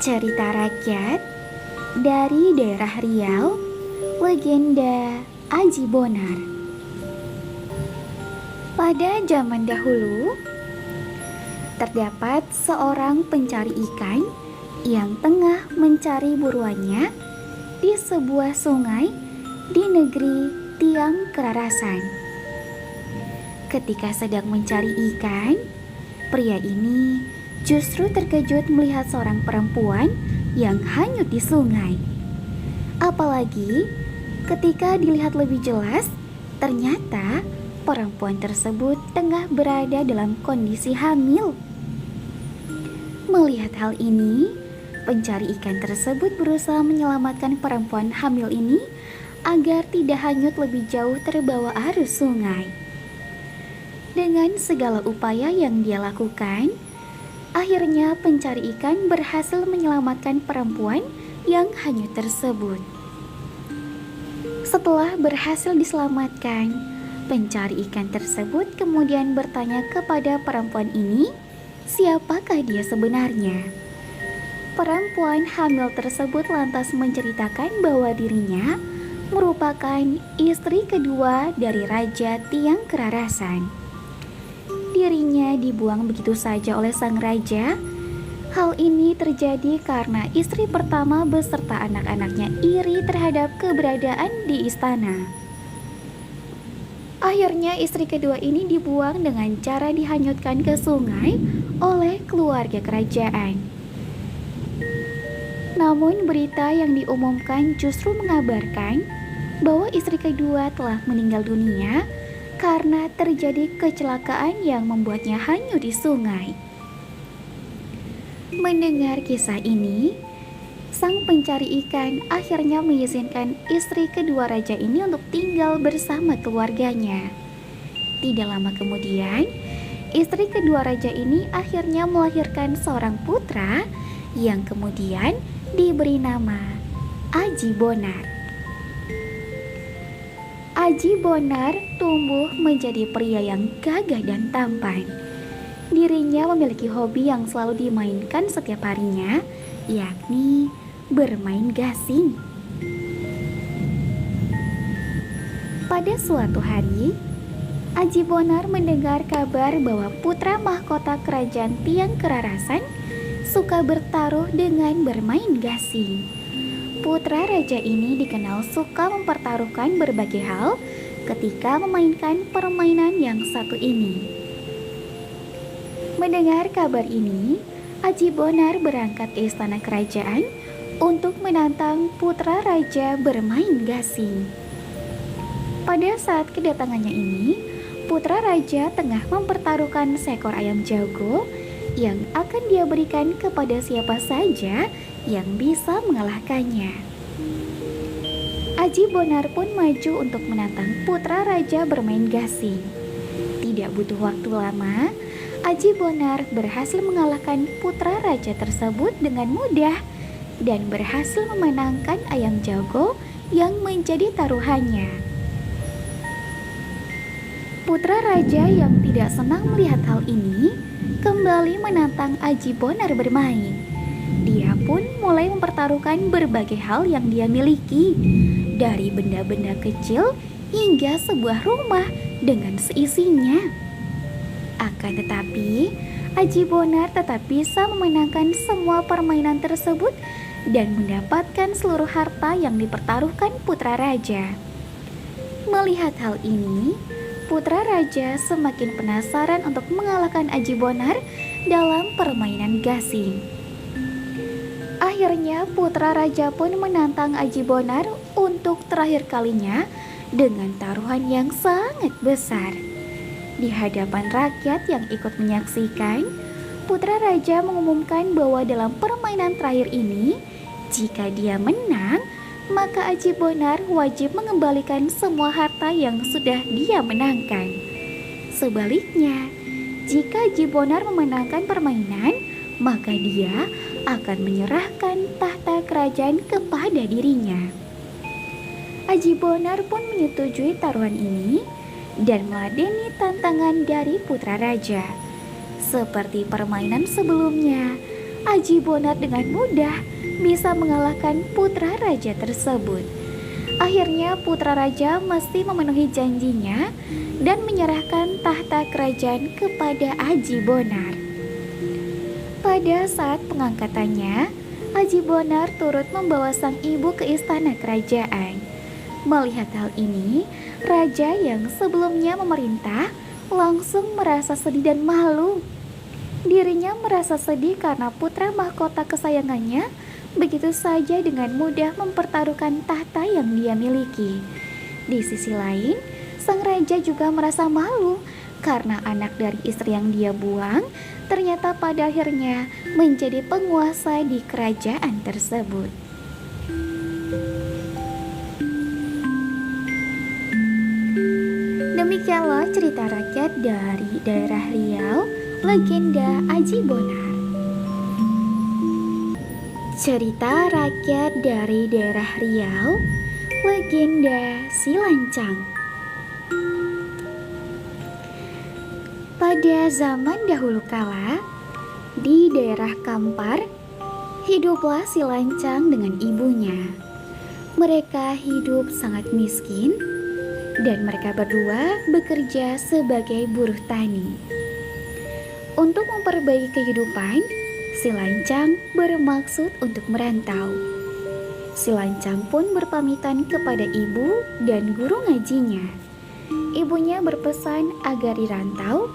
Cerita rakyat dari daerah Riau, legenda Aji Bonar. Pada zaman dahulu, terdapat seorang pencari ikan yang tengah mencari buruannya di sebuah sungai di negeri Tiang Kerarasan. Ketika sedang mencari ikan, pria ini justru terkejut melihat seorang perempuan yang hanyut di sungai. Apalagi ketika dilihat lebih jelas, ternyata perempuan tersebut tengah berada dalam kondisi hamil. Melihat hal ini, pencari ikan tersebut berusaha menyelamatkan perempuan hamil ini agar tidak hanyut lebih jauh terbawa arus sungai. Dengan segala upaya yang dia lakukan, akhirnya pencari ikan berhasil menyelamatkan perempuan yang hanyut tersebut. Setelah berhasil diselamatkan, pencari ikan tersebut kemudian bertanya kepada perempuan ini, siapakah dia sebenarnya? Perempuan hamil tersebut lantas menceritakan bahwa dirinya merupakan istri kedua dari Raja Tiang Kerarasan. Dirinya dibuang begitu saja oleh sang raja. Hal ini terjadi karena istri pertama beserta anak-anaknya iri terhadap keberadaan di istana. Akhirnya istri kedua ini dibuang dengan cara dihanyutkan ke sungai oleh keluarga kerajaan. Namun berita yang diumumkan justru mengabarkan bahwa istri kedua telah meninggal dunia karena terjadi kecelakaan yang membuatnya hanyut di sungai. Mendengar kisah ini, sang pencari ikan akhirnya mengizinkan istri kedua raja ini untuk tinggal bersama keluarganya. Tidak lama kemudian, istri kedua raja ini akhirnya melahirkan seorang putra yang kemudian diberi nama Aji Bonar. Aji Bonar tumbuh menjadi pria yang gagah dan tampan. Dirinya memiliki hobi yang selalu dimainkan setiap harinya, yakni bermain gasing. Pada suatu hari, Aji Bonar mendengar kabar bahwa putra mahkota kerajaan Tiang Kerarasan suka bertaruh dengan bermain gasing. Putra raja ini dikenal suka mempertaruhkan berbagai hal ketika memainkan permainan yang satu ini. Mendengar kabar ini, Aji Bonar berangkat ke istana kerajaan untuk menantang putra raja bermain gasing. Pada saat kedatangannya ini, putra raja tengah mempertaruhkan seekor ayam jago yang akan dia berikan kepada siapa saja yang bisa mengalahkannya. Aji Bonar pun maju untuk menantang putra raja bermain gasing. Tidak butuh waktu lama, Aji Bonar berhasil mengalahkan putra raja tersebut dengan mudah dan berhasil memenangkan ayam jago yang menjadi taruhannya. Putra raja yang tidak senang melihat hal ini kembali menantang Aji Bonar bermain. Dia pun mulai mempertaruhkan berbagai hal yang dia miliki, dari benda-benda kecil hingga sebuah rumah dengan seisinya. Akan tetapi, Aji Bonar tetap bisa memenangkan semua permainan tersebut dan mendapatkan seluruh harta yang dipertaruhkan putra raja. Melihat hal ini, putra raja semakin penasaran untuk mengalahkan Aji Bonar dalam permainan gasing. Akhirnya putra raja pun menantang Aji Bonar untuk terakhir kalinya dengan taruhan yang sangat besar. Di hadapan rakyat yang ikut menyaksikan, putra raja mengumumkan bahwa dalam permainan terakhir ini, jika dia menang, maka Aji Bonar wajib mengembalikan semua harta yang sudah dia menangkan. Sebaliknya, jika Aji Bonar memenangkan permainan, maka dia akan menyerahkan tahta kerajaan kepada dirinya. Aji Bonar pun menyetujui taruhan ini dan meladeni tantangan dari putra raja. Seperti permainan sebelumnya, Aji Bonar dengan mudah bisa mengalahkan putra raja tersebut. Akhirnya putra raja mesti memenuhi janjinya dan menyerahkan tahta kerajaan kepada Aji Bonar. Pada saat pengangkatannya, Aji Bonar turut membawa sang ibu ke istana kerajaan. Melihat hal ini, raja yang sebelumnya memerintah langsung merasa sedih dan malu. Dirinya merasa sedih karena putra mahkota kesayangannya begitu saja dengan mudah mempertaruhkan tahta yang dia miliki. Di sisi lain, sang raja juga merasa malu karena anak dari istri yang dia buang ternyata pada akhirnya menjadi penguasa di kerajaan tersebut. Demikianlah cerita rakyat dari daerah Riau, legenda Aji Bonar. Cerita rakyat dari daerah Riau, legenda Si Lancang. Pada zaman dahulu kala, di daerah Kampar, hiduplah si Lancang dengan ibunya. Mereka hidup sangat miskin, dan mereka berdua bekerja sebagai buruh tani. Untuk memperbaiki kehidupan, si Lancang bermaksud untuk merantau. Si Lancang pun berpamitan kepada ibu dan guru ngajinya. Ibunya berpesan agar di rantau,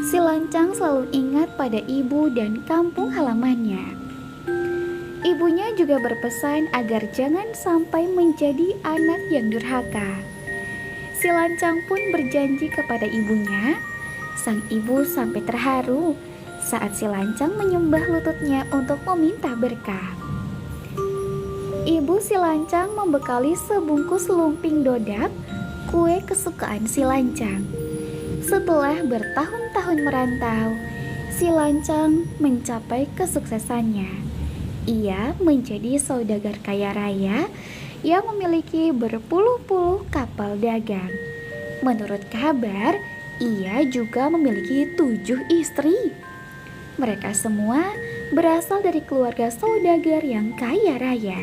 si Lancang selalu ingat pada ibu dan kampung halamannya. Ibunya juga berpesan agar jangan sampai menjadi anak yang durhaka. Si Lancang pun berjanji kepada ibunya. Sang ibu sampai terharu saat si Lancang menyembah lututnya untuk meminta berkah. Ibu si Lancang membekali sebungkus lumping dodak, kue kesukaan si Lancang. Setelah bertahun-tahun merantau, si Lancang mencapai kesuksesannya. Ia menjadi saudagar kaya raya yang memiliki berpuluh-puluh kapal dagang. Menurut kabar, ia juga memiliki 7 istri. Mereka semua berasal dari keluarga saudagar yang kaya raya.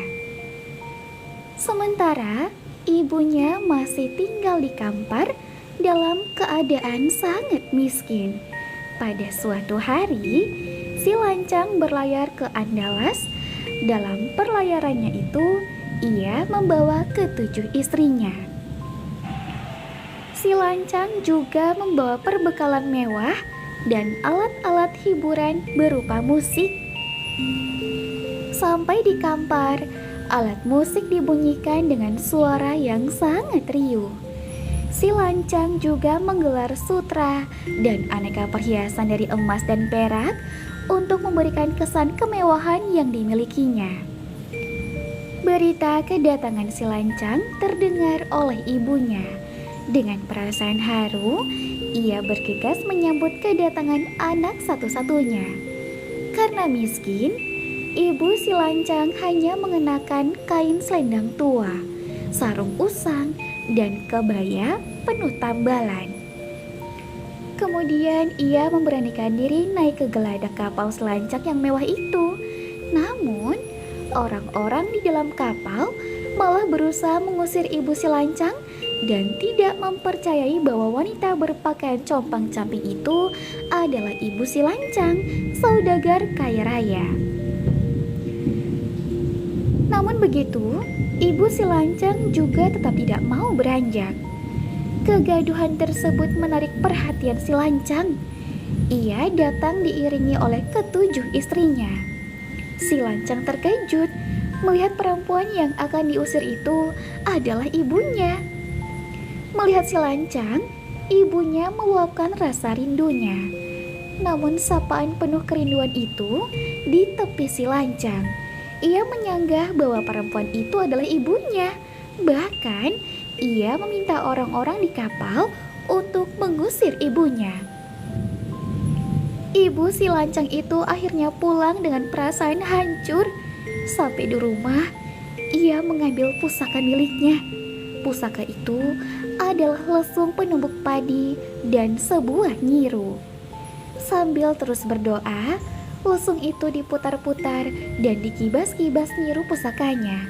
Sementara ibunya masih tinggal di Kampar dalam keadaan sangat miskin. Pada suatu hari, si Lancang berlayar ke Andalas. Dalam perlayarannya itu, ia membawa ke-7 istrinya. Si Lancang juga membawa perbekalan mewah dan alat-alat hiburan berupa musik. Sampai di Kampar, alat musik dibunyikan dengan suara yang sangat riuh. Si Lancang juga menggelar sutra dan aneka perhiasan dari emas dan perak untuk memberikan kesan kemewahan yang dimilikinya. Berita kedatangan si Lancang terdengar oleh ibunya. Dengan perasaan haru, ia bergegas menyambut kedatangan anak satu-satunya. Karena miskin, ibu si Lancang hanya mengenakan kain selendang tua, sarung usang, dan kebaya penuh tambalan. Kemudian ia memberanikan diri naik ke geladak kapal selancar yang mewah itu. Namun, orang-orang di dalam kapal malah berusaha mengusir ibu si Lancang dan tidak mempercayai bahwa wanita berpakaian compang-camping itu adalah ibu si Lancang, saudagar kaya raya. Namun begitu, ibu si Lancang juga tetap tidak mau beranjak. Kegaduhan tersebut menarik perhatian si Lancang. Ia datang diiringi oleh ke-7 istrinya. Si Lancang terkejut melihat perempuan yang akan diusir itu adalah ibunya. Melihat si Lancang, ibunya meluapkan rasa rindunya. Namun sapaan penuh kerinduan itu di tepi si Lancang. Ia menyanggah bahwa perempuan itu adalah ibunya. Bahkan, ia meminta orang-orang di kapal untuk mengusir ibunya. Ibu si Lancang itu akhirnya pulang dengan perasaan hancur. Sampai di rumah, ia mengambil pusaka miliknya. Pusaka itu adalah lesung penumbuk padi dan sebuah nyiru. Sambil terus berdoa, Lesung itu diputar-putar dan dikibas-kibas niru pusakanya.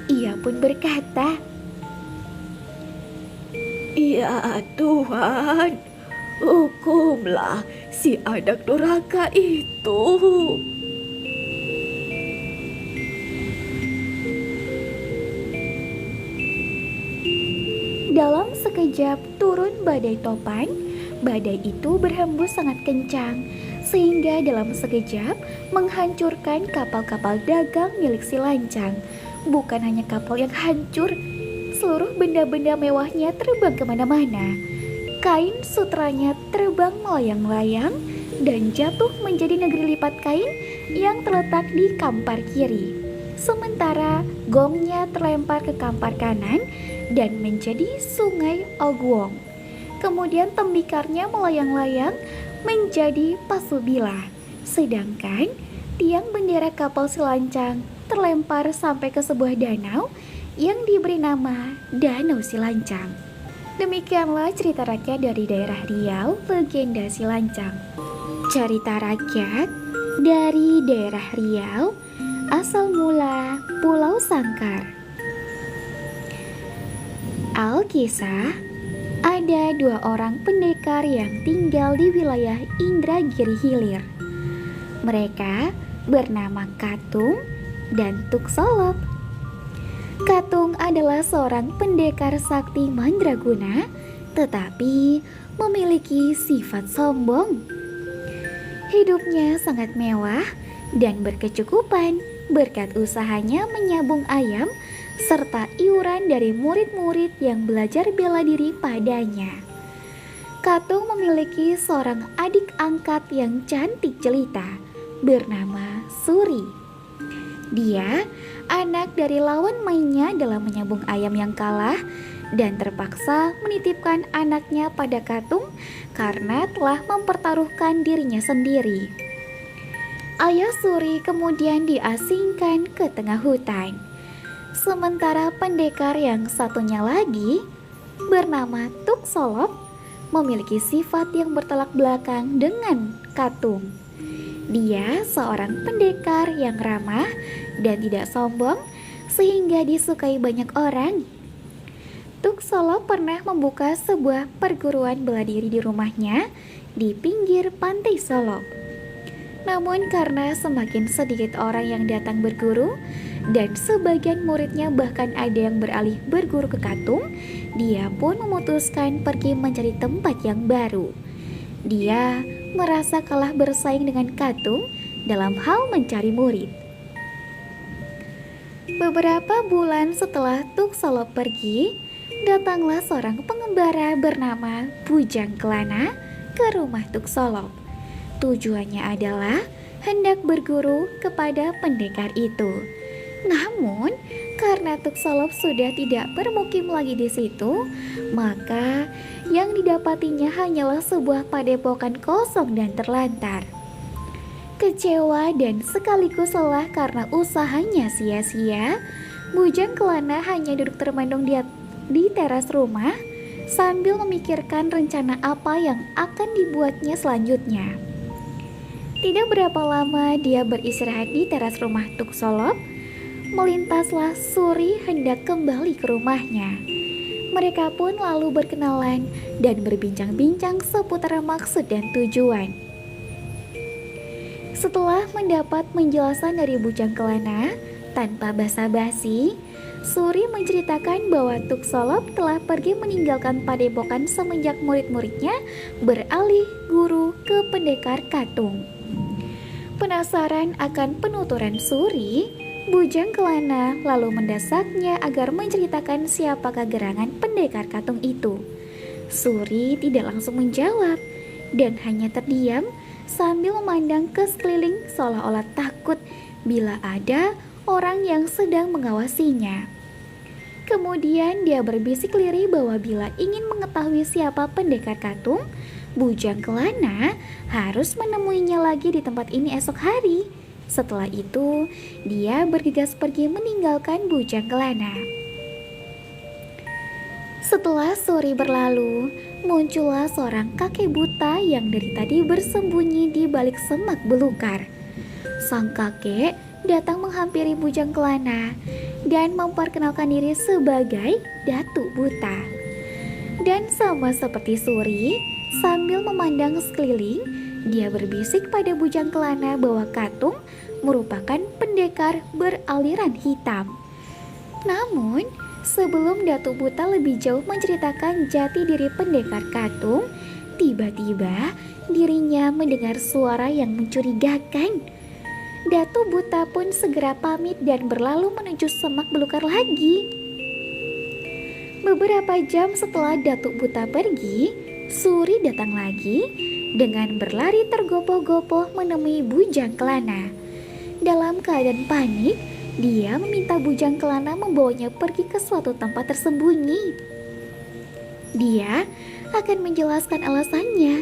Ia pun berkata, "Ya Tuhan, hukumlah si anak durhaka itu." dalam sekejap turun badai topan. Badai itu berhembus sangat kencang, sehingga dalam sekejap menghancurkan kapal-kapal dagang milik si Lancang. Bukan hanya kapal yang hancur, seluruh benda-benda mewahnya terbang kemana-mana. Kain sutranya terbang melayang-layang dan jatuh menjadi negeri lipat kain yang terletak di kampar kiri. Sementara gongnya terlempar ke kampar kanan dan menjadi sungai Ogwong. Kemudian tembikarnya melayang-layang menjadi Pasubila. Sedangkan tiang bendera kapal Silancang terlempar sampai ke sebuah danau yang diberi nama Danau Silancang. Demikianlah cerita rakyat dari daerah Riau, legenda Silancang. Cerita rakyat dari daerah Riau, asal mula Pulau Sangkar. Alkisah, ada dua orang pendekar yang tinggal di wilayah Indragiri Hilir. Mereka bernama Katung dan Tuksolop. Katung adalah seorang pendekar sakti mandraguna, tetapi memiliki sifat sombong. Hidupnya sangat mewah dan berkecukupan berkat usahanya menyabung ayam serta iuran dari murid-murid yang belajar bela diri padanya. Katung memiliki seorang adik angkat yang cantik jelita bernama Suri. Dia anak dari lawan mainnya dalam menyabung ayam yang kalah dan terpaksa menitipkan anaknya pada Katung karena telah mempertaruhkan dirinya sendiri. Ayah Suri kemudian diasingkan ke tengah hutan. Sementara pendekar yang satunya lagi bernama Tuksolop memiliki sifat yang bertolak belakang dengan Katung. Dia seorang pendekar yang ramah dan tidak sombong sehingga disukai banyak orang. Tuksolop pernah membuka sebuah perguruan bela diri di rumahnya di pinggir pantai Solop. Namun karena semakin sedikit orang yang datang berguru dan sebagian muridnya bahkan ada yang beralih berguru ke Katung, dia pun memutuskan pergi mencari tempat yang baru. Dia merasa kalah bersaing dengan Katung dalam hal mencari murid. Beberapa bulan setelah Tuksolop pergi, datanglah seorang pengembara bernama Bujang Kelana ke rumah Tuksolop. Tujuannya adalah hendak berguru kepada pendekar itu. Namun, karena Tuksolop sudah tidak bermukim lagi di situ, maka yang didapatinya hanyalah sebuah padepokan kosong dan terlantar. Kecewa dan sekaligus lelah karena usahanya sia-sia, Bujang Kelana hanya duduk termenung di teras rumah sambil memikirkan rencana apa yang akan dibuatnya selanjutnya. Tidak berapa lama dia beristirahat di teras rumah Tuksolop, melintaslah Suri hendak kembali ke rumahnya. Mereka pun lalu berkenalan dan berbincang-bincang seputar maksud dan tujuan. Setelah mendapat penjelasan dari Bujang Kelana, tanpa basa-basi, Suri menceritakan bahwa Tuksolop telah pergi meninggalkan padepokan semenjak murid-muridnya beralih guru ke pendekar Katung. Penasaran akan penuturan Suri, Bujang Kelana lalu mendesaknya agar menceritakan siapakah gerangan pendekar Katung itu. Suri tidak langsung menjawab dan hanya terdiam sambil memandang ke sekeliling seolah-olah takut bila ada orang yang sedang mengawasinya. Kemudian dia berbisik lirih bahwa bila ingin mengetahui siapa pendekar Katung, Bujang Kelana harus menemuinya lagi di tempat ini esok hari. Setelah itu, dia bergegas pergi meninggalkan Bujang Kelana. Setelah sore berlalu, muncullah seorang kakek buta yang dari tadi bersembunyi di balik semak belukar. Sang kakek datang menghampiri Bujang Kelana dan memperkenalkan diri sebagai Datuk Buta. Dan sama seperti Suri, sambil memandang sekeliling, dia berbisik pada Bujang Kelana bahwa Katung merupakan pendekar beraliran hitam. Namun, sebelum Datuk Buta lebih jauh menceritakan jati diri pendekar Katung, tiba-tiba dirinya mendengar suara yang mencurigakan. Datuk Buta pun segera pamit dan berlalu menuju semak belukar lagi. Beberapa jam setelah Datuk Buta pergi, Suri datang lagi dengan berlari tergopoh-gopoh menemui Bujang Kelana. Dalam keadaan panik, dia meminta Bujang Kelana membawanya pergi ke suatu tempat tersembunyi. Dia akan menjelaskan alasannya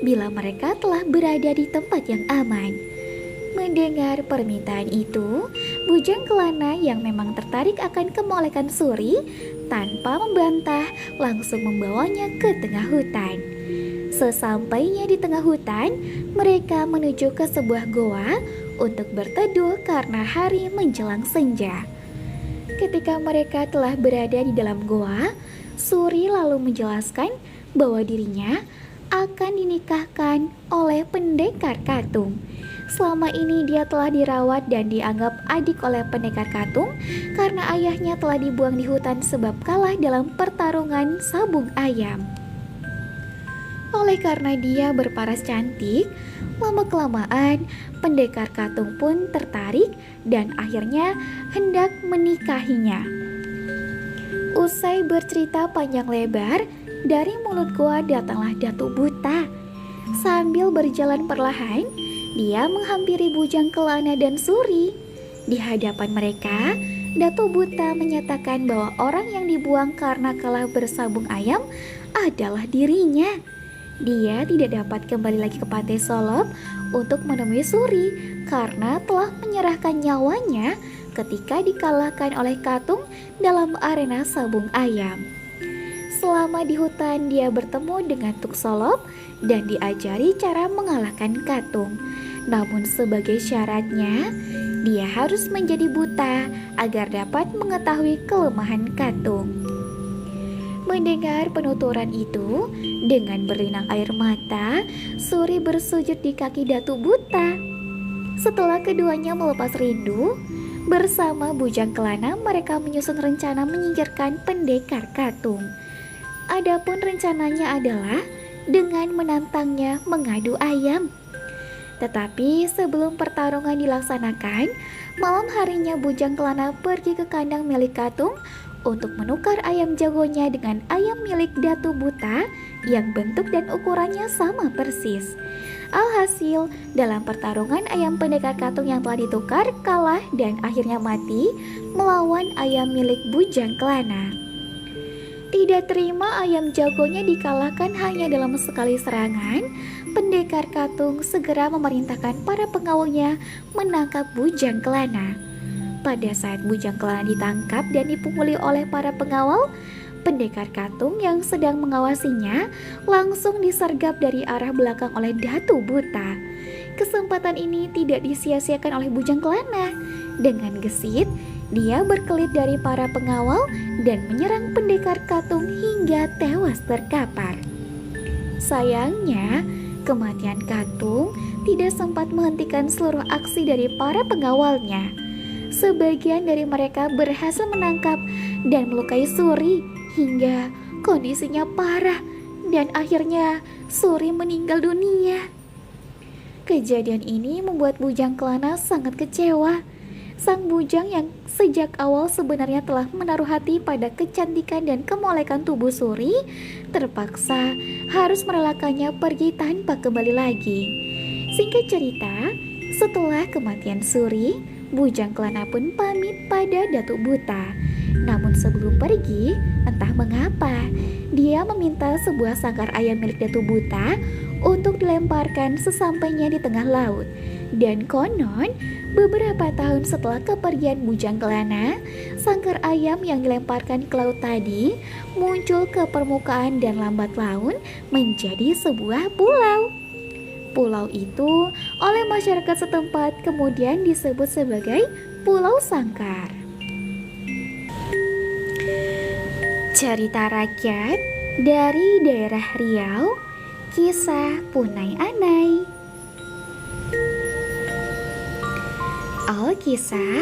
bila mereka telah berada di tempat yang aman. Mendengar permintaan itu, Bujang Kelana yang memang tertarik akan kemolekan Suri tanpa membantah langsung membawanya ke tengah hutan. Sesampainya di tengah hutan, mereka menuju ke sebuah goa untuk berteduh karena hari menjelang senja. Ketika mereka telah berada di dalam goa, Suri lalu menjelaskan bahwa dirinya akan dinikahkan oleh pendekar Katung. Selama ini dia telah dirawat dan dianggap adik oleh pendekar Katung karena ayahnya telah dibuang di hutan sebab kalah dalam pertarungan sabung ayam. Oleh karena dia berparas cantik, lama-kelamaan pendekar Katung pun tertarik dan akhirnya hendak menikahinya. Usai bercerita panjang lebar, dari mulut goa datanglah Datuk Buta. Sambil berjalan perlahan, dia menghampiri Bujang Kelana dan Suri. Di hadapan mereka, Datuk Buta menyatakan bahwa orang yang dibuang karena kalah bersabung ayam adalah dirinya. Dia tidak dapat kembali lagi ke Pantai Solop untuk menemui Suri karena telah menyerahkan nyawanya ketika dikalahkan oleh Katung dalam arena sabung ayam. Selama di hutan dia bertemu dengan Tuk Solop dan diajari cara mengalahkan Katung. Namun sebagai syaratnya, dia harus menjadi buta agar dapat mengetahui kelemahan Katung. Mendengar penuturan itu, dengan berlinang air mata, Suri bersujud di kaki Datuk Buta. Setelah keduanya melepas rindu, bersama Bujang Kelana mereka menyusun rencana menyingkirkan pendekar Katung. Adapun rencananya adalah dengan menantangnya mengadu ayam. Tetapi sebelum pertarungan dilaksanakan, malam harinya Bujang Kelana pergi ke kandang milik Katung untuk menukar ayam jagonya dengan ayam milik Datuk Buta yang bentuk dan ukurannya sama persis. Alhasil, dalam pertarungan ayam pendekar Katung yang telah ditukar kalah dan akhirnya mati melawan ayam milik Bujang Kelana. Tidak terima ayam jagonya dikalahkan hanya dalam sekali serangan, pendekar Katung segera memerintahkan para pengawalnya menangkap Bujang Kelana. Pada saat Bujang Kelana ditangkap dan dipukuli oleh para pengawal, pendekar Katung yang sedang mengawasinya langsung disergap dari arah belakang oleh Datuk Buta. Kesempatan ini tidak disia-siakan oleh Bujang Kelana. Dengan gesit, dia berkelit dari para pengawal dan menyerang pendekar Katung hingga tewas terkapar. Sayangnya, kematian Katung tidak sempat menghentikan seluruh aksi dari para pengawalnya. Sebagian dari mereka berhasil menangkap dan melukai Suri hingga kondisinya parah dan akhirnya Suri meninggal dunia. Kejadian ini membuat Bujang Kelana sangat kecewa. Sang bujang yang sejak awal sebenarnya telah menaruh hati pada kecantikan dan kemolekan tubuh Suri, terpaksa harus merelakannya pergi tanpa kembali lagi. Singkat cerita, setelah kematian Suri, Bujang Kelana pun pamit pada Datuk Buta. Namun sebelum pergi, entah mengapa, dia meminta sebuah sangkar ayam milik Datuk Buta untuk dilemparkan sesampainya di tengah laut. Dan konon, beberapa tahun setelah kepergian Bujang Kelana, sangkar ayam yang dilemparkan ke laut tadi muncul ke permukaan dan lambat laun menjadi sebuah pulau. Pulau itu oleh masyarakat setempat kemudian disebut sebagai Pulau Sangkar. Cerita rakyat dari daerah Riau, kisah Punai Anai. Alkisah,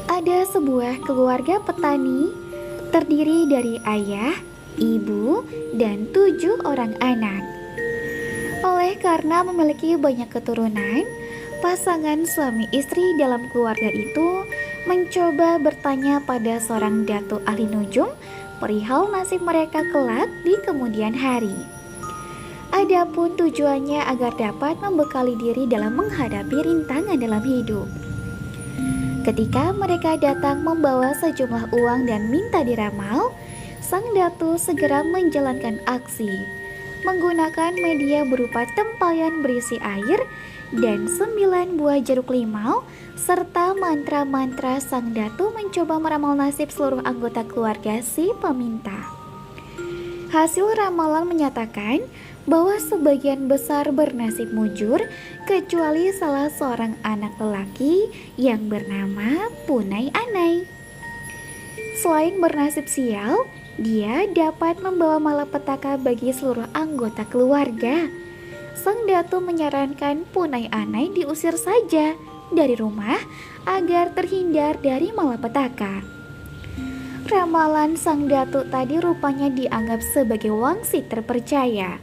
ada sebuah keluarga petani terdiri dari ayah, ibu, dan 7 orang anak. Oleh karena memiliki banyak keturunan, pasangan suami istri dalam keluarga itu mencoba bertanya pada seorang datuk ahli nujum perihal nasib mereka kelak di kemudian hari. Adapun tujuannya agar dapat membekali diri dalam menghadapi rintangan dalam hidup. Ketika mereka datang membawa sejumlah uang dan minta diramal, sang datu segera menjalankan aksi menggunakan media berupa tempayan berisi air dan 9 buah jeruk limau serta mantra-mantra. Sang datu mencoba meramal nasib seluruh anggota keluarga si peminta. Hasil ramalan menyatakan bahwa sebagian besar bernasib mujur kecuali salah seorang anak lelaki yang bernama Punai Anai. Selain bernasib sial, dia dapat membawa malapetaka bagi seluruh anggota keluarga. Sang datu menyarankan Punai Anai diusir saja dari rumah agar terhindar dari malapetaka. Ramalan sang datu tadi rupanya dianggap sebagai wangsit terpercaya.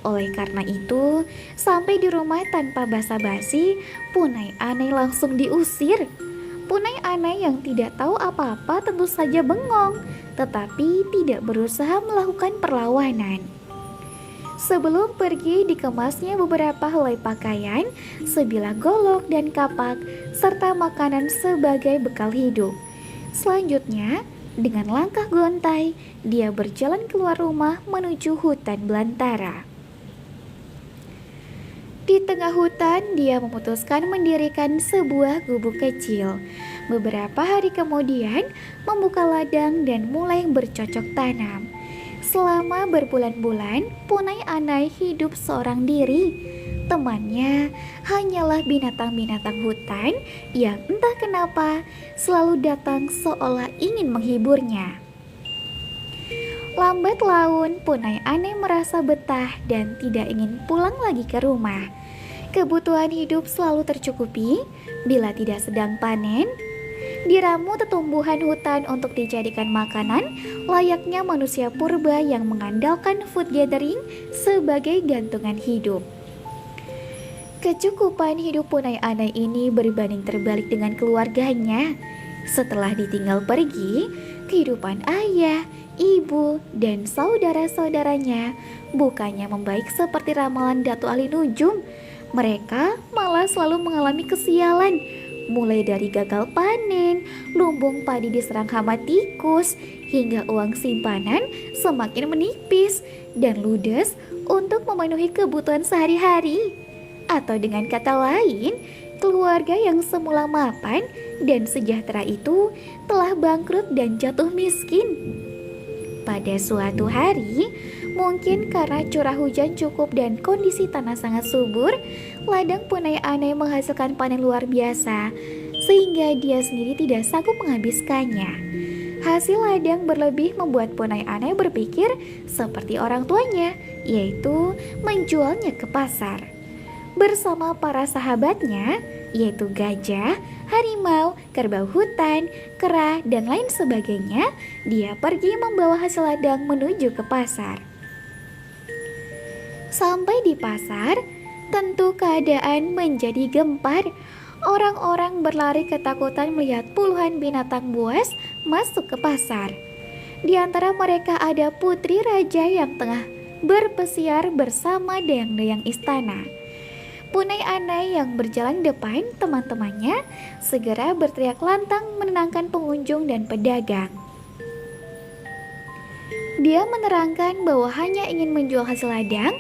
Oleh karena itu, sampai di rumah tanpa basa-basi, Punai Anai langsung diusir. Punai Anai yang tidak tahu apa-apa tentu saja bengong, tetapi tidak berusaha melakukan perlawanan. Sebelum pergi dikemasnya beberapa helai pakaian, sebilah golok dan kapak, serta makanan sebagai bekal hidup. Selanjutnya, dengan langkah gontai, dia berjalan keluar rumah menuju hutan belantara. Di tengah hutan, dia memutuskan mendirikan sebuah gubuk kecil. Beberapa hari kemudian, membuka ladang dan mulai bercocok tanam. Selama berbulan-bulan, Punai Anai hidup seorang diri. Temannya hanyalah binatang-binatang hutan yang entah kenapa selalu datang seolah ingin menghiburnya. Lambat laun, Punai Anai merasa betah dan tidak ingin pulang lagi ke rumah. Kebutuhan hidup selalu tercukupi bila tidak sedang panen. Diramu tumbuhan hutan untuk dijadikan makanan layaknya manusia purba yang mengandalkan food gathering sebagai gantungan hidup. Kecukupan hidup Punai Anai ini berbanding terbalik dengan keluarganya. Setelah ditinggal pergi, kehidupan ayah, ibu, dan saudara-saudaranya bukannya membaik seperti ramalan Datu Ahli Nujum. Mereka malah selalu mengalami kesialan, mulai dari gagal panen, lumbung padi diserang hama tikus, hingga uang simpanan semakin menipis dan ludes untuk memenuhi kebutuhan sehari-hari. Atau dengan kata lain, keluarga yang semula mapan dan sejahtera itu telah bangkrut dan jatuh miskin. Pada suatu hari, mungkin karena curah hujan cukup dan kondisi tanah sangat subur, ladang Punai Anai menghasilkan panen luar biasa, sehingga dia sendiri tidak sanggup menghabiskannya. Hasil ladang berlebih membuat Punai Anai berpikir seperti orang tuanya, yaitu menjualnya ke pasar. Bersama para sahabatnya, yaitu gajah, harimau, kerbau hutan, kera, dan lain sebagainya, dia pergi membawa hasil ladang menuju ke pasar. Sampai di pasar, tentu keadaan menjadi gempar. Orang-orang berlari ketakutan melihat puluhan binatang buas masuk ke pasar. Di antara mereka ada putri raja yang tengah berpesiar bersama dayang-dayang istana. Punai Anai yang berjalan depan teman-temannya segera berteriak lantang menenangkan pengunjung dan pedagang. Dia menerangkan bahwa hanya ingin menjual hasil ladang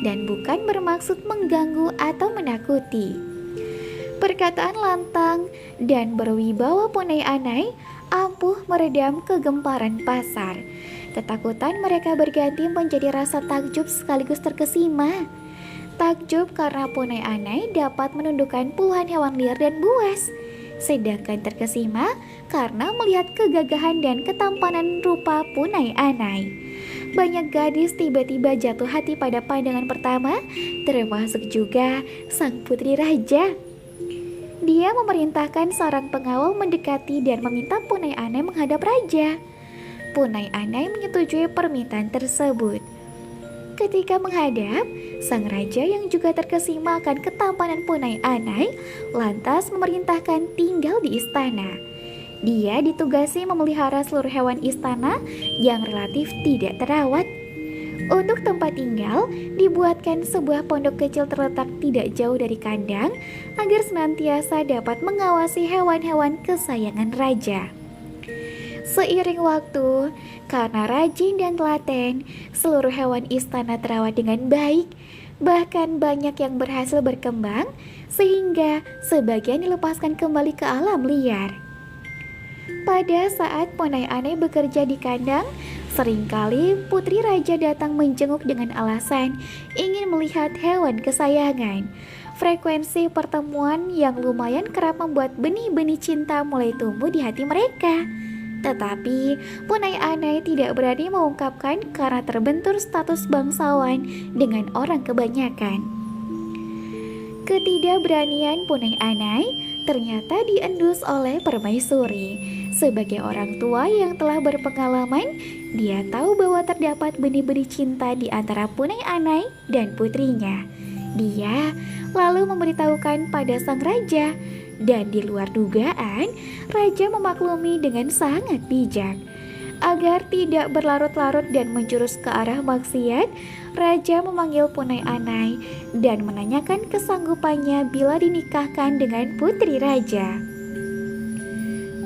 dan bukan bermaksud mengganggu atau menakuti. Perkataan lantang dan berwibawa Punai Anai ampuh meredam kegemparan pasar. Ketakutan mereka berganti menjadi rasa takjub sekaligus terkesima. Takjub karena Punai Anai dapat menundukkan puluhan hewan liar dan buas. Sedangkan terkesima karena melihat kegagahan dan ketampanan rupa Punai Anai. Banyak gadis tiba-tiba jatuh hati pada pandangan pertama, termasuk juga sang putri raja. Dia memerintahkan seorang pengawal mendekati dan meminta Punai Anai menghadap raja. Punai Anai menyetujui permintaan tersebut. Ketika menghadap, sang raja yang juga terkesima akan ketampanan Punai Anai lantas memerintahkan tinggal di istana. Dia ditugasi memelihara seluruh hewan istana yang relatif tidak terawat. Untuk tempat tinggal, dibuatkan sebuah pondok kecil terletak tidak jauh dari kandang agar senantiasa dapat mengawasi hewan-hewan kesayangan raja. Seiring waktu, karena rajin dan telaten, seluruh hewan istana terawat dengan baik. Bahkan banyak yang berhasil berkembang, sehingga sebagian dilepaskan kembali ke alam liar. Pada saat Punai Anai bekerja di kandang, seringkali putri raja datang menjenguk dengan alasan ingin melihat hewan kesayangan. Frekuensi pertemuan yang lumayan kerap membuat benih-benih cinta mulai tumbuh di hati mereka. Tetapi Punai Anai tidak berani mengungkapkan karena terbentur status bangsawan dengan orang kebanyakan. Ketidakberanian Punai Anai ternyata diendus oleh Permaisuri. Sebagai orang tua yang telah berpengalaman, dia tahu bahwa terdapat benih-benih cinta di antara Punai Anai dan putrinya. Dia lalu memberitahukan pada sang raja. Dan di luar dugaan, raja memaklumi dengan sangat bijak. Agar tidak berlarut-larut dan menjurus ke arah maksiat, raja memanggil Punai Anai dan menanyakan kesanggupannya bila dinikahkan dengan putri raja.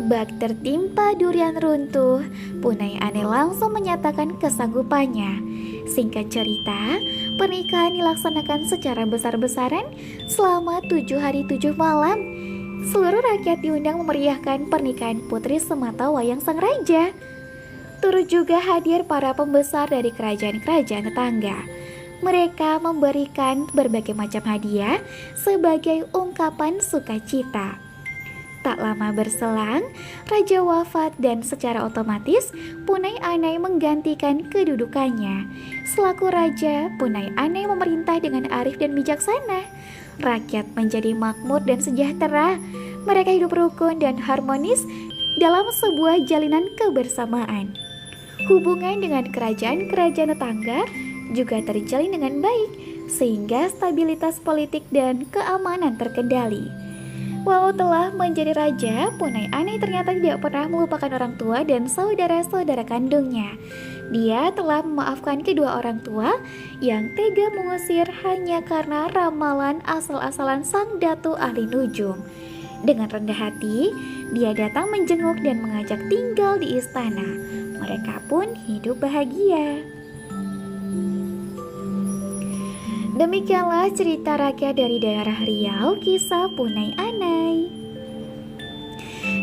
Bak tertimpa durian runtuh, Punai Anai langsung menyatakan kesanggupannya. Singkat cerita, pernikahan dilaksanakan secara besar-besaran selama 7 hari 7 malam. Seluruh rakyat diundang memeriahkan pernikahan putri semata wayang sang raja. Turut juga hadir para pembesar dari kerajaan-kerajaan tetangga. Mereka memberikan berbagai macam hadiah sebagai ungkapan sukacita. Tak lama berselang, raja wafat dan secara otomatis Punai Anai menggantikan kedudukannya. Selaku raja, Punai Anai memerintah dengan arif dan bijaksana. Rakyat menjadi makmur dan sejahtera. Mereka hidup rukun dan harmonis dalam sebuah jalinan kebersamaan. Hubungan dengan kerajaan-kerajaan tetangga juga terjalin dengan baik, sehingga stabilitas politik dan keamanan terkendali. Walau telah menjadi raja, Punai Anai ternyata tidak pernah melupakan orang tua dan saudara-saudara kandungnya. Dia telah memaafkan kedua orang tua yang tega mengusir hanya karena ramalan asal-asalan sang datu ahli nujum. Dengan rendah hati, dia datang menjenguk dan mengajak tinggal di istana. Mereka pun hidup bahagia. Demikianlah cerita rakyat dari daerah Riau, kisah Punai Anai.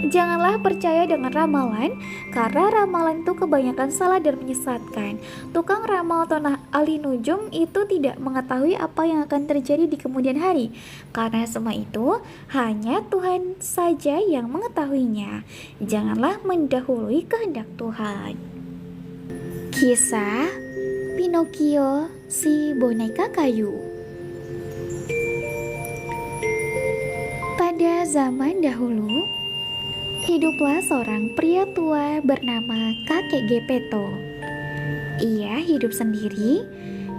Janganlah percaya dengan ramalan, karena ramalan itu kebanyakan salah dan menyesatkan. Tukang ramal atau ahli nujum itu tidak mengetahui apa yang akan terjadi di kemudian hari, karena semua itu hanya Tuhan saja yang mengetahuinya. Janganlah mendahului kehendak Tuhan. Kisah Pinocchio, si boneka kayu. Pada zaman dahulu, hiduplah seorang pria tua bernama Kakek Gepeto. Ia hidup sendiri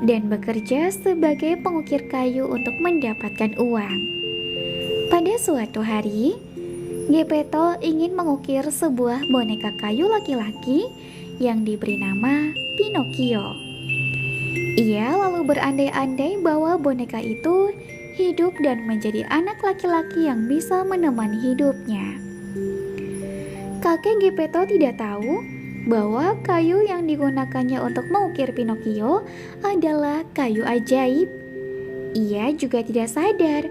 dan bekerja sebagai pengukir kayu untuk mendapatkan uang. Pada suatu hari, Gepeto ingin mengukir sebuah boneka kayu laki-laki yang diberi nama Pinocchio. Ia lalu berandai-andai bahwa boneka itu hidup dan menjadi anak laki-laki yang bisa menemani hidupnya. Kakek Gepeto tidak tahu bahwa kayu yang digunakannya untuk mengukir Pinocchio adalah kayu ajaib. Ia juga tidak sadar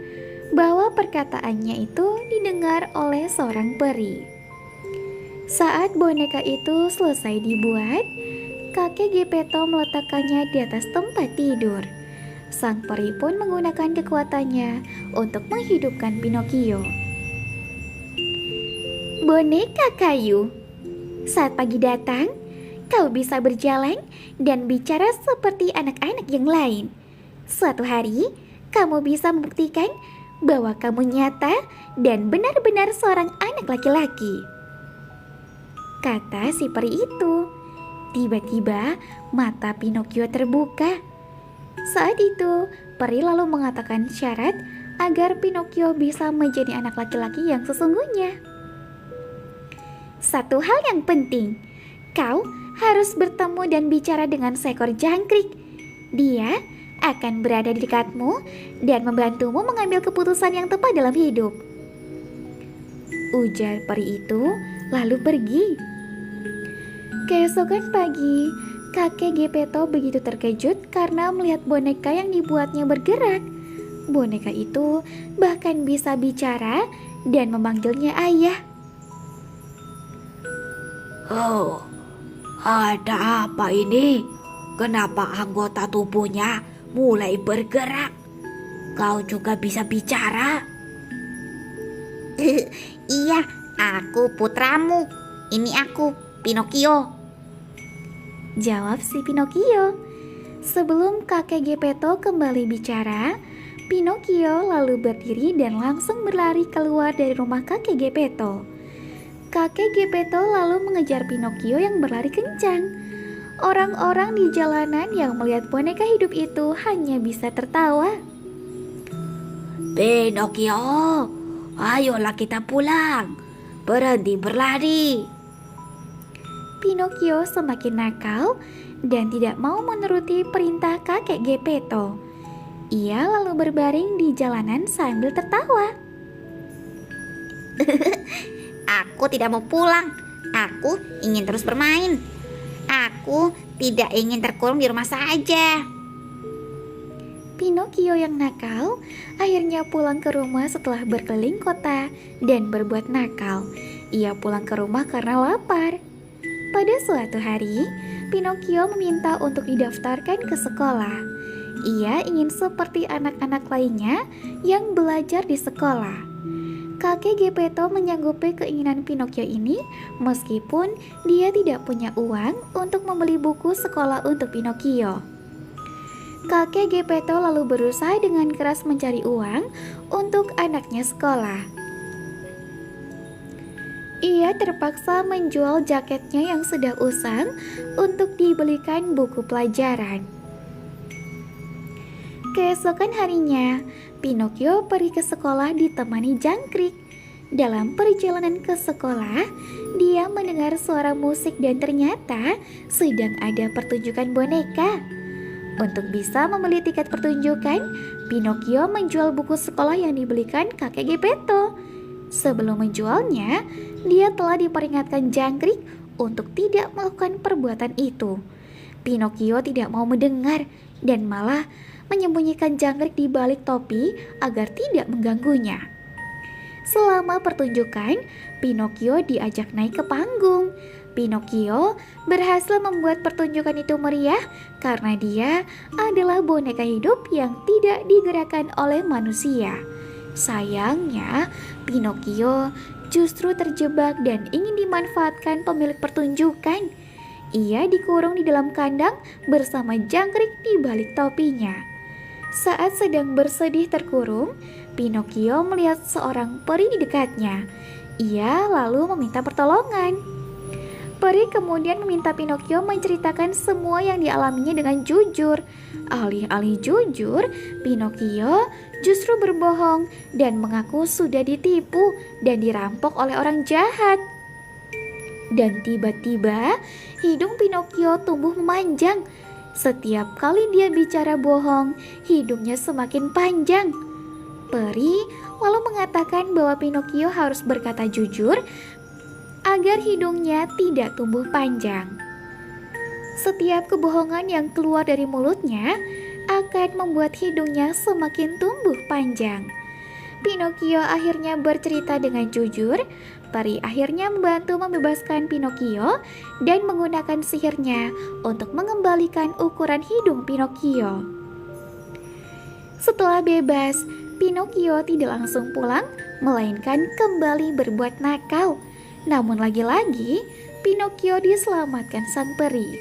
bahwa perkataannya itu didengar oleh seorang peri. Saat boneka itu selesai dibuat, Kakek Gepeto meletakkannya di atas tempat tidur. Sang peri pun menggunakan kekuatannya untuk menghidupkan Pinocchio. Boneka kayu. Saat pagi datang, kau bisa berjalan dan bicara seperti anak-anak yang lain. Suatu hari, kamu bisa membuktikan bahwa kamu nyata dan benar-benar seorang anak laki-laki, kata si peri itu. Tiba-tiba mata Pinocchio terbuka. Saat itu, peri lalu mengatakan syarat agar Pinocchio bisa menjadi anak laki-laki yang sesungguhnya. Satu hal yang penting, kau harus bertemu dan bicara dengan seekor jangkrik. Dia akan berada di dekatmu dan membantumu mengambil keputusan yang tepat dalam hidup, ujar peri itu lalu pergi. Keesokan pagi, kakek Geppetto begitu terkejut karena melihat boneka yang dibuatnya bergerak. Boneka itu bahkan bisa bicara dan memanggilnya ayah. Oh, ada apa ini? Kenapa anggota tubuhnya mulai bergerak? Kau juga bisa bicara? Iya, aku putramu. Ini aku, Pinocchio. Jawab si Pinocchio. Sebelum kakek Geppetto kembali bicara, Pinocchio lalu berdiri dan langsung berlari keluar dari rumah kakek Geppetto. Kakek Geppetto lalu mengejar Pinocchio yang berlari kencang. Orang-orang di jalanan yang melihat boneka hidup itu hanya bisa tertawa. Pinocchio, ayolah kita pulang. Berhenti berlari. Pinocchio semakin nakal dan tidak mau menuruti perintah kakek Geppetto. Ia lalu berbaring di jalanan sambil tertawa. Aku tidak mau pulang. Aku ingin terus bermain. Aku tidak ingin terkurung di rumah saja. Pinocchio yang nakal akhirnya pulang ke rumah setelah berkeliling kota dan berbuat nakal. Ia pulang ke rumah karena lapar. Pada suatu hari, Pinocchio meminta untuk didaftarkan ke sekolah. Ia ingin seperti anak-anak lainnya yang belajar di sekolah. Kakek Geppetto menyanggupi keinginan Pinocchio ini meskipun dia tidak punya uang untuk membeli buku sekolah untuk Pinocchio. Kakek Geppetto lalu berusaha dengan keras mencari uang untuk anaknya sekolah. Ia terpaksa menjual jaketnya yang sudah usang untuk dibelikan buku pelajaran. Keesokan harinya, Pinocchio pergi ke sekolah ditemani jangkrik. Dalam perjalanan ke sekolah, dia mendengar suara musik dan ternyata sedang ada pertunjukan boneka. Untuk bisa membeli tiket pertunjukan, Pinocchio menjual buku sekolah yang dibelikan kakek Geppetto. Sebelum menjualnya, dia telah diperingatkan jangkrik untuk tidak melakukan perbuatan itu. Pinocchio tidak mau mendengar dan malah menyembunyikan jangkrik di balik topi agar tidak mengganggunya. Selama pertunjukan, Pinocchio diajak naik ke panggung. Pinocchio berhasil membuat pertunjukan itu meriah karena dia adalah boneka hidup yang tidak digerakkan oleh manusia. Sayangnya, Pinocchio justru terjebak dan ingin dimanfaatkan pemilik pertunjukan. Ia dikurung di dalam kandang bersama jangkrik di balik topinya. Saat sedang bersedih terkurung, Pinocchio melihat seorang peri di dekatnya. Ia lalu meminta pertolongan. Peri kemudian meminta Pinocchio menceritakan semua yang dialaminya dengan jujur. Alih-alih jujur, Pinocchio justru berbohong dan mengaku sudah ditipu dan dirampok oleh orang jahat. Dan tiba-tiba, hidung Pinocchio tumbuh memanjang. Setiap kali dia bicara bohong, hidungnya semakin panjang. Peri lalu mengatakan bahwa Pinocchio harus berkata jujur agar hidungnya tidak tumbuh panjang. Setiap kebohongan yang keluar dari mulutnya akan membuat hidungnya semakin tumbuh panjang. Pinocchio akhirnya bercerita dengan jujur. Peri akhirnya membantu membebaskan Pinocchio dan menggunakan sihirnya untuk mengembalikan ukuran hidung Pinocchio. Setelah bebas, Pinocchio tidak langsung pulang, melainkan kembali berbuat nakal. Namun lagi-lagi, Pinocchio diselamatkan sang peri.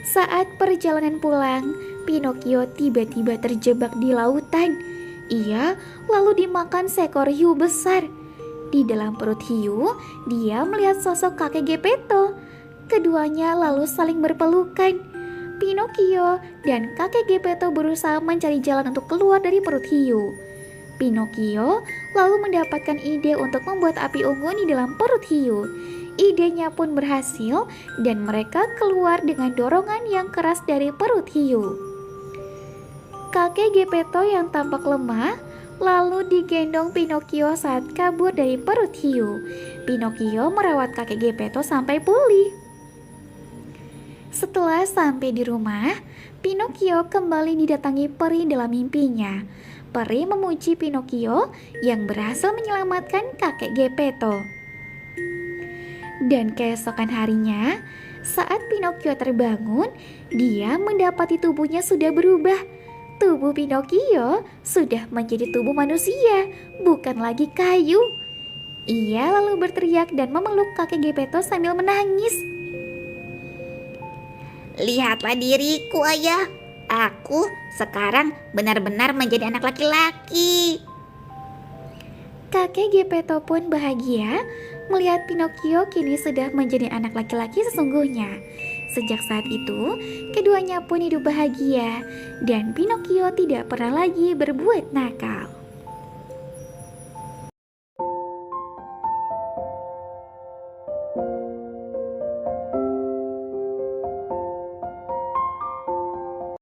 Saat perjalanan pulang, Pinocchio tiba-tiba terjebak di lautan. Ia lalu dimakan seekor hiu besar. Di dalam perut hiu, dia melihat sosok kakek Geppetto. Keduanya lalu saling berpelukan. Pinocchio dan kakek Geppetto berusaha mencari jalan untuk keluar dari perut hiu. Pinocchio lalu mendapatkan ide untuk membuat api unggun di dalam perut hiu. Idenya pun berhasil dan mereka keluar dengan dorongan yang keras dari perut hiu. Kakek Geppetto yang tampak lemah lalu digendong Pinocchio saat kabur dari perut hiu. Pinocchio merawat kakek Geppetto sampai pulih. Setelah sampai di rumah, Pinocchio kembali didatangi peri dalam mimpinya. Peri memuji Pinocchio yang berhasil menyelamatkan kakek Geppetto. Dan keesokan harinya, saat Pinocchio terbangun, dia mendapati tubuhnya sudah berubah. Tubuh Pinocchio sudah menjadi tubuh manusia, bukan lagi kayu. Ia lalu berteriak dan memeluk kakek Geppetto sambil menangis. Lihatlah diriku, Ayah. Aku sekarang benar-benar menjadi anak laki-laki. Kakek Geppetto pun bahagia melihat Pinocchio kini sudah menjadi anak laki-laki sesungguhnya. Sejak saat itu, keduanya pun hidup bahagia dan Pinocchio tidak pernah lagi berbuat nakal.